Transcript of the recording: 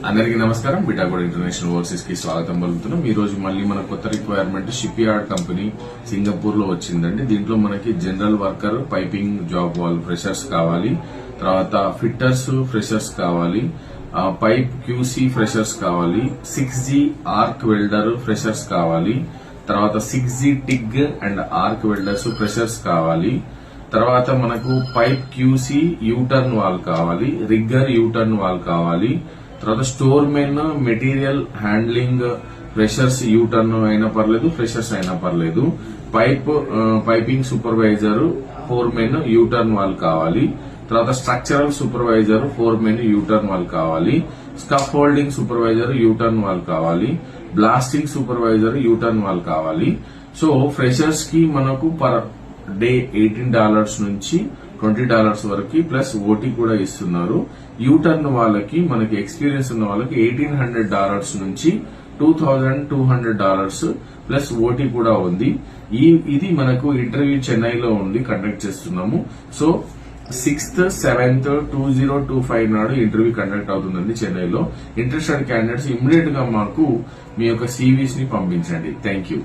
అందరికీ నమస్కారం. బిటాగోడ్ international overseas కి స్వాగతం పలుకుతున్నాం. ఈ రోజు మళ్ళీ మన కొత్త requirement ship yard company Singapore లో వచ్చిందండి. దీంట్లో మనకి జనరల్ వర్కర్, పైపింగ్ జాబ్ వాళ్ళు ఫ్రెషర్స్ కావాలి, తర్వాత ఫిట్టర్స్ ఫ్రెషర్స్ కావాలి, పైప్ క్యూసీ ఫ్రెషర్స్ కావాలి, 6G ఆర్క్ వెల్డర్ ఫ్రెషర్స్ కావాలి, తర్వాత 6G TIG and arc welders freshers కావాలి, తర్వాత మనకు పైప్ క్యూసీ యూటర్న్ వాల్ కావాలి, రిగ్గర్ యూటర్న్ వాల్ కావాలి, తర్వాత store men material handling freshers U turn అయినా పర్లేదు, ఫ్రెషర్స్ అయినా పర్లేదు, piping supervisor 4 men U turn wall కావాలి, తర్వాత structural supervisor 4 men U turn wall కావాలి, స్కఫ్ హోల్డింగ్ సూపర్వైజర్ యూటర్న్ వాల్ కావాలి, బ్లాస్టింగ్ సూపర్వైజర్ యూటర్న్ వాల్ కావాలి. సో ఫ్రెషర్స్ కి మనకు పర్ డే $18 నుంచి $20 వరకు ప్లస్ ఓటీ కూడా ఇస్తున్నారు. యూటర్న్ వాళ్ళకి మనకి ఎక్స్పీరియన్స్ ఉన్న వాళ్ళకి $1,800 నుంచి $2,200 ప్లస్ ఓటీ కూడా ఉంది. ఇది మనకు ఇంటర్వ్యూ చెన్నైలో ఉంది, కండక్ట్ చేస్తున్నాము. సో 6th, 7th, 2025 నాడు ఇంటర్వ్యూ కండక్ట్ అవుతుందండి చెన్నైలో. ఇంట్రెస్టెడ్ క్యాండిడేట్స్ ఇమ్మీడియట్ గా మాకు మీ యొక్క సివిస్ ని పంపించండి. Thank you.